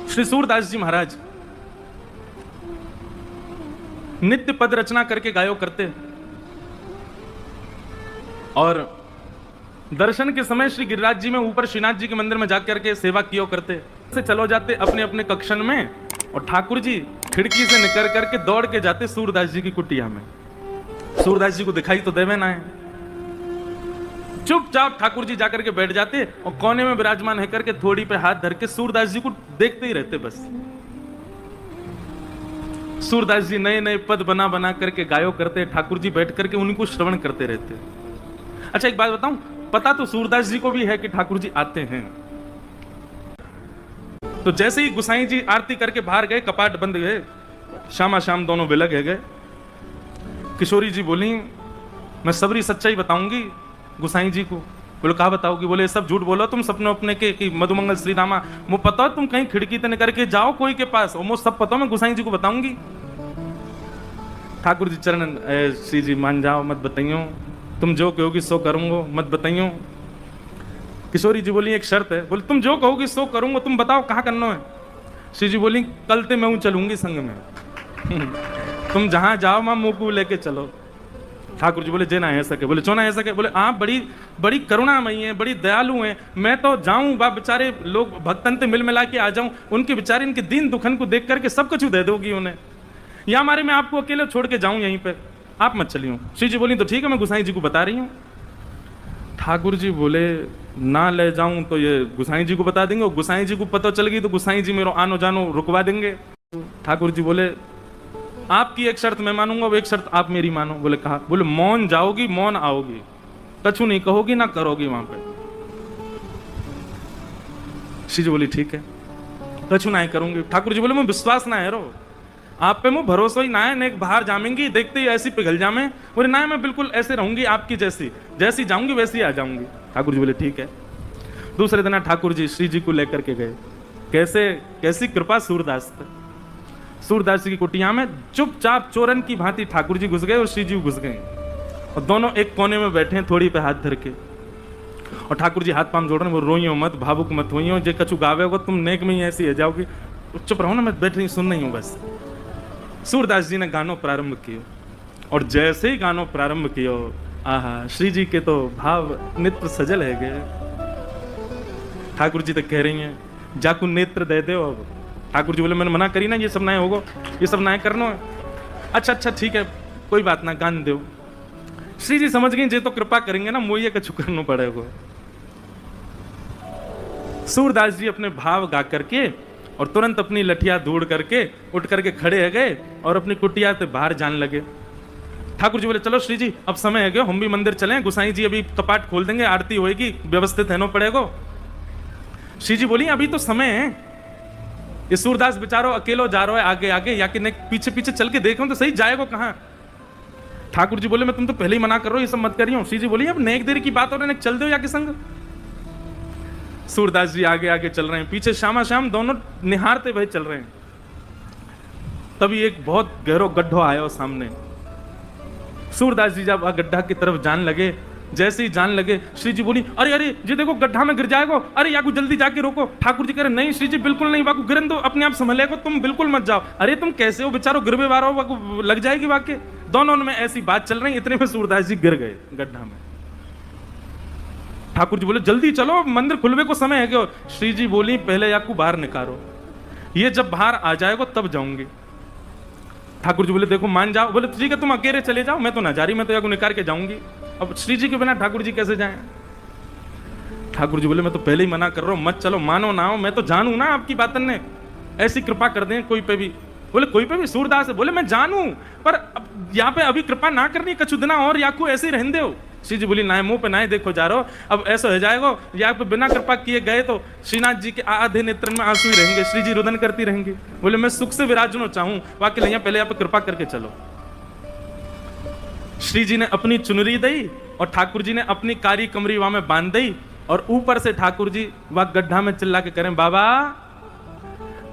श्री सूरदास जी महाराज नित्य पद रचना करके गायो करते और दर्शन के समय श्री गिरिराज जी में ऊपर श्रीनाथ जी के मंदिर में जाकर के सेवा किया करते। से चलो जाते अपने अपने कक्षन में और ठाकुर जी खिड़की से निकल करके दौड़ के जाते सूरदास जी की कुटिया में। सूरदास जी को दिखाई तो देवे ना है, चुपचाप ठाकुर जी जाकर के बैठ जाते और कोने में विराजमान है करके थोड़ी पे हाथ धर के सूरदास जी को देखते ही रहते। बस सूरदास जी नए नए पद बना बना करके गायो करते, ठाकुर जी बैठ करके उनको श्रवण करते रहते। अच्छा एक बात बताऊं, पता तो सूरदास जी को भी है कि ठाकुर जी आते हैं। तो जैसे ही गुसाई जी आरती करके बाहर गए, कपाट बंद गए, शामा शाम दोनों बिलग गए। किशोरी जी बोली मैं सबरी सच्चाई बताऊंगी गुसाई जी को। बोले कहा बताओगी? बोले सब झूठ बोलो तुम सपने अपने के कि मधुमंगल श्री रामा मो पता तुम कहीं खिड़की तने करके जाओ कोई के पास और मो सब पता मैं गुसाई जी को बताऊंगी। ठाकुर जी चरण श्री जी मान जाओ मत बताइयो, तुम जो कहोगी सो करूंगा मत बताइयो। किशोरी जी बोली एक शर्त है। बोले तुम जो कहोगी सो करूंगा, तुम बताओ कहाँ करना है। श्री जी बोली कल ते मैं चलूंगी संग में तुम जहां जाओ मां मुंह को लेके चलो। ठाकुर जी बोले जे ना है सके। बोले चो ना है सके? बोले आप बड़ी बड़ी करुणामयी हैं, बड़ी दयालु हैं, मैं तो जाऊं बा बेचारे लोग भक्तन ते मिल मिला के आ जाऊं, उनके बेचारे इनके दीन दुखन को देख करके सब कुछ दे दोगी उन्हें, या हमारे मैं आपको अकेले छोड़ के जाऊं यहीं पे, आप मत चलियो। श्री जी बोली तो ठीक है मैं गुसाई जी को बता रही हूँ। ठाकुर जी बोले ना ले जाऊं तो ये गुसाई जी को बता देंगे, और गुसाई जी को पता चल गई तो गुसाई जी मेरा आनो जानो रुकवा देंगे। ठाकुर जी बोले आपकी एक शर्त मैं मानूंगा, वो एक शर्त आप मेरी मानो। बोले कहा? बोले मौन जाओगी मौन आओगी, कछु नहीं कहोगी ना करोगी वहां पे। श्री जी बोली ठीक है कछु ना करूंगी। ठाकुर जी बोले मैं विश्वास ना है रो आप पे, मुझे भरोसा ही ना है, नेक बाहर जामेंगी देखते ही ऐसी पिघल जामे। बोले ना मैं बिल्कुल ऐसे रहूंगी आपकी जैसी, जैसी जाऊंगी वैसी आ जाऊंगी। ठाकुर जी बोले ठीक है। दूसरे दिन ठाकुर जी श्री जी को लेकर के गए। कैसे कैसी कृपा सूरदास पर। सूरदास जी की कुटिया में चुपचाप चोरन की भांति ठाकुर जी घुस गए और श्री जी घुस गए और दोनों एक कोने में बैठे हैं थोड़ी पे हाथ धर के, और ठाकुर जी हाथ पांव जोड़ रहे हैं। वो रोइयो मत, भावुक मत होइयो, जे कछु गावे होगा तुम नेक में ही ऐसी है जाओगी, चुप रहो ना, मैं बैठ रही सुन रही हूँ बस। सूरदास जी ने गानो प्रारंभ किया और जैसे ही गानो प्रारंभ किया, आहा श्री जी के तो भाव नेत्र सजल है गए। ठाकुर जी तो कह रही हैं जाकू नेत्र दे दो। अब ठाकुर जी बोले मैंने मना करी ना, ये सब ना होगा, ये सब ना करना है। अच्छा अच्छा ठीक है कोई बात ना, गान दो। श्री जी समझ गई जे तो कृपा करेंगे ना, मोइए कछु करना पड़ेगा। सूरदास जी अपने भाव गा करके और तुरंत अपनी लठिया ढूंढ करके उठ करके खड़े हो गए और अपनी कुटिया से बाहर जाने लगे। ठाकुर जी बोले चलो श्री जी अब समय है गया, हम भी मंदिर चलें, गुसाई जी अभी कपाट खोल देंगे, आरती होएगी, व्यवस्थित रहना पड़ेगा। श्री जी बोली अभी तो समय है, ये सूरदास बेचारो अकेलो जा रहा है आगे आगे, या कि पीछे पीछे चल के देखो तो सही जाएगा कहाँ। ठाकुर जी बोले मैं तुम तो पहले ही मना कर रहा हूं, ये सब मत करियो। श्री जी बोली अब नेक देर की बात हो रही है, चल दो या के संग। सूरदास जी आगे आगे चल रहे हैं, पीछे श्यामा श्याम दोनों निहारते भाई चल रहे हैं। तभी एक बहुत गहरा गड्ढा आया सामने। सूरदास जी जब गड्ढा की तरफ जान लगे, जैसे ही जान लगे श्री जी बोली अरे अरे जी देखो गड्ढा में गिर जाएगा, अरे याकू जल्दी जाके रोको। ठाकुर जी कह रहे नहीं श्री जी बिल्कुल नहीं, वाकू गिरन दो, अपने आप संभलेगा, तुम बिल्कुल मत जाओ। अरे तुम कैसे हो बेचारो, गिरवे वार हो, वाकू लग जाएगी वाके। दोनों में ऐसी बात चल रही, इतने में सूरदास जी गिर गए गड्ढा में। ठाकुर जी बोले जल्दी चलो मंदिर खुलवे को समय है क्या। श्री जी बोली पहले याकू बाहर निकालो, ये जब बाहर आ जाएगा तब जाऊंगी। ठाकुर जी बोले देखो मान जाओ। बोले ठीक है तुम अकेले चले जाओ, मैं तो ना जा रही, मैं तो याकू निकाल के जाऊंगी। अब श्री जी के बिना ठाकुर जी कैसे जाएं। ठाकुर जी बोले मैं तो पहले ही मना कर रहा हूं, मत चलो, मानो ना हो, मैं तो जानू ना आपकी बातन ने, ऐसी कृपा कर दें कोई पे भी। बोले कोई पे भी? सूरदास है। बोले मैं जानू पर यहाँ पे अभी कृपा ना करनी, कछु दिना और याकू ऐसे ही रहने दो। श्री जी बोली ना मुंह पे ना देखो जा रहो, अब ऐसा हो जाएगा या पे बिना कृपा किए गए तो श्रीनाथ जी के आधे नेत्र में आंसू ही रहेंगे, श्री जी रुदन करती रहेंगी। बोले मैं सुख से विराजना चाहूं, वाकई नहीं, पहले यहाँ पे कृपा करके चलो। श्री जी ने अपनी चुनरी दी और ठाकुर जी ने अपनी कारी कमरी वहां में बांध दी, और ऊपर से ठाकुर जी वह गड्ढा में चिल्ला के करें बाबा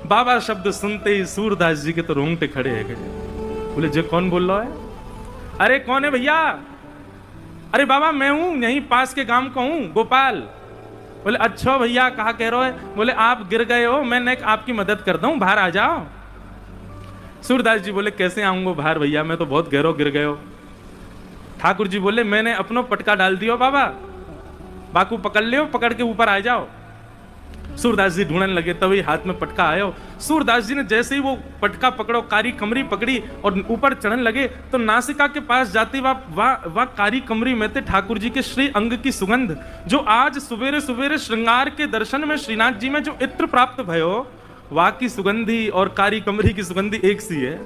बाबा शब्द सुनते ही सूरदास जी के तो रोंगटे खड़े है गए। बोले जे कौन बोल रहा है? अरे कौन है भैया? अरे बाबा मैं हूं, यहीं पास के गांव का हूं, गोपाल। बोले अच्छा भैया कहा कह रहे हो? बोले आप गिर गए हो, मैं आपकी मदद कर दूं, बाहर आ जाओ। सूरदास जी बोले कैसे आऊंगा बाहर भैया, मैं तो बहुत गहरो गिर गए हो। ठाकुर जी बोले मैंने अपनो पटका डाल दियो बाबा, बाकू पकड़ लियो, पकड़ के ऊपर आ जाओ। सूरदास जी ढूंढने लगे, तभी हाथ में पटका आयो। सूरदास जी ने जैसे ही वो पटका पकड़ो, कारी कमरी पकड़ी और ऊपर चढ़ने लगे, तो नासिका के पास जाती वह कारी कमरी में थे ठाकुर जी के श्री अंग की सुगंध, जो आज सवेरे सवेरे श्रृंगार के दर्शन में श्रीनाथ जी में जो इत्र प्राप्त भयो, वहां की सुगंधी और कारी कमरी की सुगंधी एक सी है।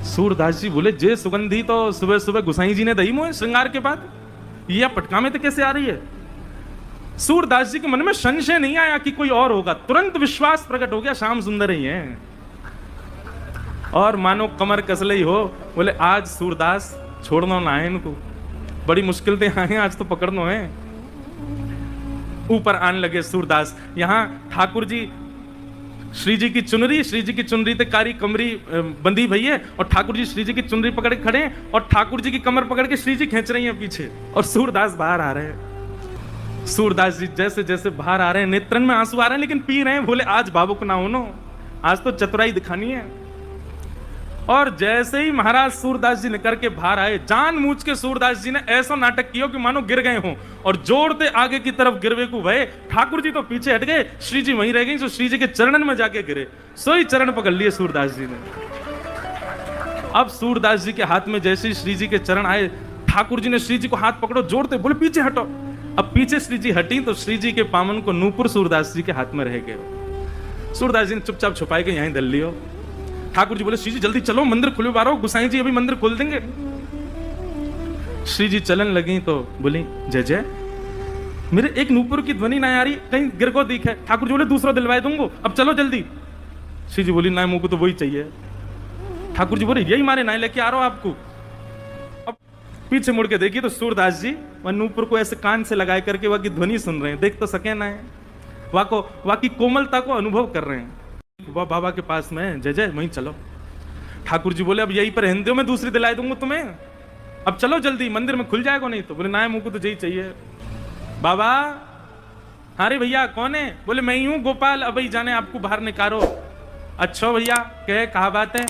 सूरदास जी बोले जे सुगंधी तो सुबह सुबह गुसाई जी ने दही मोहे श्रृंगार के बाद, यह पटका में तो कैसे आ रही है? सूरदास जी के मन में संशय नहीं आया कि कोई और होगा, तुरंत विश्वास प्रकट हो गया श्याम सुंदर ही है। और मानो कमर कसले ही हो, बोले आज सूरदास छोड़ना ना है इनको, बड़ी मुश्किल से आए आज तो पकड़ना है। ऊपर आने लगे सूरदास। यहां ठाकुर जी श्री जी की चुनरी ते कारी कमरी बंदी भई है, और ठाकुर जी श्री जी की चुनरी पकड़ के खड़े हैं, और ठाकुर जी की कमर पकड़ के श्री जी खींच रही हैं पीछे, और सूरदास बाहर आ रहे हैं। सूरदास जी जैसे जैसे बाहर आ रहे हैं, नेत्रन में आंसू आ रहे हैं, लेकिन पी रहे हैं। बोले आज भावुक ना होनो, आज तो चतुराई दिखानी है। और जैसे ही महाराज सूरदास जी निकल के बाहर आए, जानबूझ के सूरदास जी ने ऐसा नाटक किया कि मानो गिर गए हों, और जोड़ते आगे की तरफ गिरवे को भय। ठाकुर जी तो पीछे हट गए, श्री जी वहीं रह गई, तो श्री जी के चरणन में जाके गिरे, सोई चरण पकड़ लिए सूरदास जी ने। अब सूरदास जी के हाथ में जैसे ही श्री जी के चरण आए, ठाकुर जी ने श्री जी को हाथ पकड़ो, जोड़ते बोले पीछे हटो। अब पीछे श्री जी हटी तो श्री जी के पामन को नूपुर सूरदास जी के हाथ में रह गए। सूरदास जी ने चुपचाप छुपाए के यहीं धर लियो। ठाकुर जी बोले श्री जी जल्दी चलो, मंदिर खुले बारो, गुसाई जी अभी मंदिर खोल देंगे। श्री जी चलन लगी तो बोली जय जय, मेरे एक नूपुर की ध्वनि ना आ रही, कहीं गिर को दिख है। ठाकुर जी बोले दूसरा दिलवाए दूंगो, अब चलो जल्दी। श्री जी बोली ना मुंह को तो वही चाहिए। ठाकुर जी बोले यही मारे ना लेके आ रहा हूं आपको। अब पीछे मुड़ के देखिए तो सूरदास जी वह नूपुर को ऐसे कान से लगाए करके वह की ध्वनि सुन रहे हैं, देख तो सके ना है, वह की कोमलता को अनुभव कर रहे हैं। वह बाबा के पास में जय जय वहीं चलो। ठाकुर जी बोले अब यहीं पर रहने दो, मैं दूसरी दिलाई दूंगा तुम्हें, अब चलो जल्दी, मंदिर में खुल जाएगा नहीं तो। बोले ना मुंह को तो यही चाहिए। बाबा अरे भैया कौन है? बोले मैं ही हूं गोपाल, अब ही जाने आपको बाहर निकालो। अच्छा भैया कहे कहा बात है?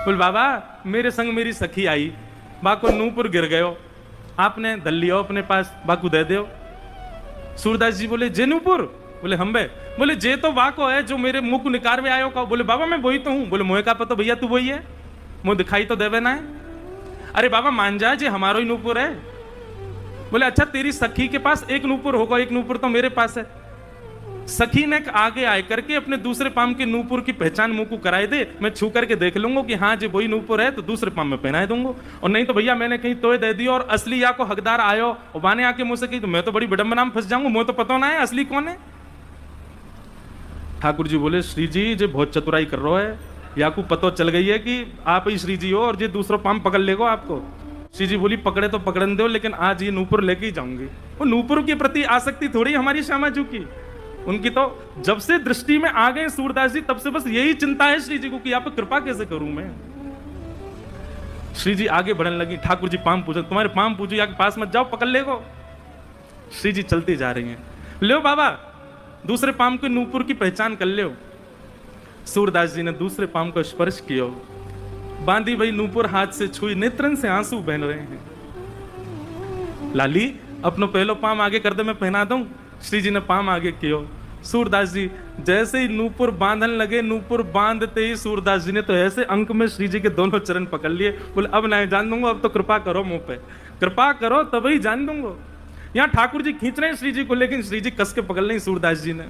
बोले बाबा मेरे संग मेरी सखी आई, बाको नूपुर गिर गयो, आपने दल लियो अपने पास, बाकू दे दो। सूरदास जी बोले जे नूपुर? बोले हम बे। बोले जे तो वाको है जो मेरे मुंह को निकार में आयो का। बोले बाबा मैं वही तो हूं। बोले मोहे का पता भैया तू वही है, मुंह दिखाई तो देवे ना है। अरे बाबा मान जा जे हमारो ही नूपुर है। बोले अच्छा तेरी सखी के पास एक नूपुर होगा, एक नूपुर तो मेरे पास है। सखी ने आगे आए करके अपने दूसरे पाम के नूपुर की पहचान मुंह को कराए दे, मैं छू करके देख लूंगा कि हाँ जी वही नूपुर है तो दूसरे पाम में पहनाए दूंगा, और नहीं तो भैया मैंने कहीं तोय दे दी और असली या को हकदार आयो और बाने आके मुझसे कही तो मैं तो बड़ी विडंबना में फंस जाऊंगा, मुझे तो पता ना है असली कौन है। ठाकुर जी बोले श्री जी जो बहुत चतुराई कर रहा है, या को पता चल गई है कि आप ही श्री जी हो और ये दूसरा पाम पकड़ लेगा आपको। श्री जी बोली पकड़े तो पकड़न दो, लेकिन आज ये नूपुर लेके ही जाऊंगी। वो नूपुर के प्रति आसक्ति थोड़ी हमारी श्यामा जी की, उनकी तो जब से दृष्टि में आ गए सूरदास जी तब से बस यही चिंता है श्री जी को कि आप कृपा कैसे करूं मैं। श्री जी आगे बढ़ने लगी, ठाकुर जी पाम पूछो, तुम्हारे पाम पूछो या के पास मत जाओ पकड़ लेगो। श्री जी चलती जा रही हैं, लो बाबा दूसरे पाम के नूपुर की पहचान कर लो। सूरदास जी ने दूसरे पाम को स्पर्श किया, बांधी भाई नूपुर हाथ से छुई, नेत्रन से आंसू बहन रहे हैं। लाली अपनो पहलो पाम आगे कर दे मैं पहना दूं। श्री जी ने पाम आगे किया। सूरदास जी जैसे ही नूपुर बांधन लगे, नूपुर बांधते ही सूरदास जी ने तो ऐसे अंक में श्री जी के दोनों चरण पकड़ लिए। बोले अब नहीं जान दूंगा, अब तो कृपा करो मुंह पे, कृपा करो तभी जान दूंगा। यहाँ ठाकुर जी खींच रहे हैं श्री जी को, लेकिन श्री जी कस के पकड़ लें सूरदास जी ने।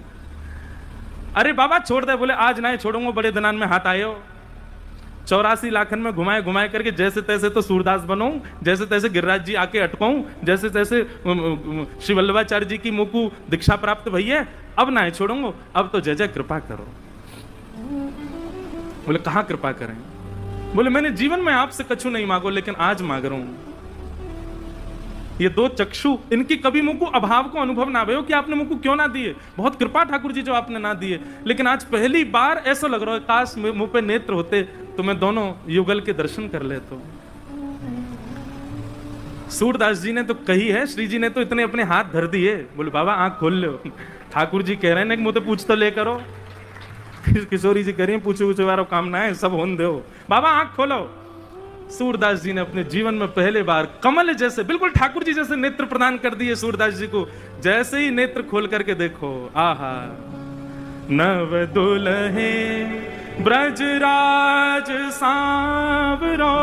अरे बाबा छोड़ दे। बोले आज नहीं छोड़ूंगा, बड़े दिनान में हाथ आए हो। 84 लाखन में घुमाए घुमाए करके जैसे तैसे तो सूरदास बनो, जैसे तैसे गिरिराज जी आके अटकाऊं, जैसे तैसे श्री वल्लभाचार्य जी की मुंह को दीक्षा प्राप्त भई है, अब ना छोड़ूंगा, अब तो जय जय कृपा करो। बोले कहाँ कृपा करें? बोले मैंने जीवन में आपसे कछु नहीं मांगो, लेकिन आज मांग रहा हूं। ये दो चक्षु, इनकी कभी मुंह को अभाव को अनुभव ना भयो कि आपने मुंह को क्यों ना दिए, बहुत कृपा ठाकुर जी जो आपने ना दिए, लेकिन आज पहली बार ऐसा लग रहा है काश मुंह पे नेत्र होते तो मैं दोनों युगल के दर्शन कर लेता। सूरदास जी ने तो कही है, श्री जी ने तो इतने अपने हाथ धर दिए, बोले बाबा आंख खोल लो। ठाकुर जी कह रहे हैं कि मुझे पूछ तो ले करो। किशोरी जी कह रही है पूछो पूछो वारो काम ना है, सब होन दो, बाबा आंख खोलो। सूरदास जी ने अपने जीवन में पहले बार कमल जैसे, बिल्कुल ठाकुर जी जैसे नेत्र प्रदान कर दिए सूरदास जी को। जैसे ही नेत्र खोल करके देखो, आहा, नव दुल्हे ब्रजराज सांवरो,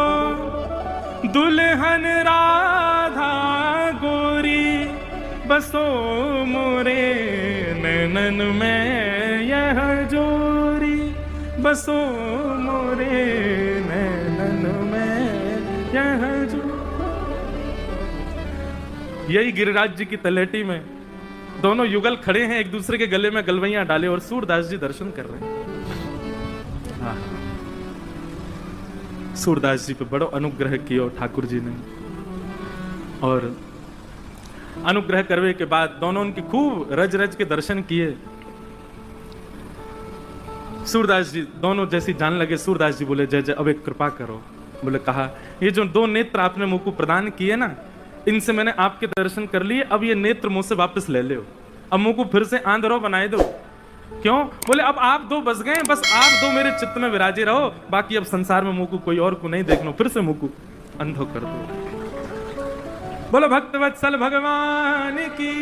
दुल्हन राधा गोरी, बसो मोरे नैनन में यह जोरी, बसो मोरे नैनन में यह जोरी। यही गिरिराज जी की तलहटी में दोनों युगल खड़े हैं, एक दूसरे के गले में गलवैयां डाले और सूरदास जी दर्शन कर रहे हैं। सूरदास जी पे बड़ो अनुग्रह किया ठाकुर जी ने, और अनुग्रह करने के बाद दोनों उनकी खूब रज रज के दर्शन किए। सूरदास जी दोनों जैसी जान लगे, सूरदास जी बोले जय जय अब एक कृपा करो। बोले कहा, ये जो दो नेत्र आपने मुझको प्रदान किए ना, इनसे मैंने आपके दर्शन कर लिए, अब ये नेत्र मुझसे वापस ले लो, अब मुझको फिर से आंधरो बनाए दो। क्यों? बोले अब आप दो बस गए, बस आप दो मेरे चित्त में विराजे रहो, बाकी अब संसार में मुझको कोई और को नहीं देखना, फिर से मुझको अंधो कर दो। बोलो भक्त वत्सल भगवान की।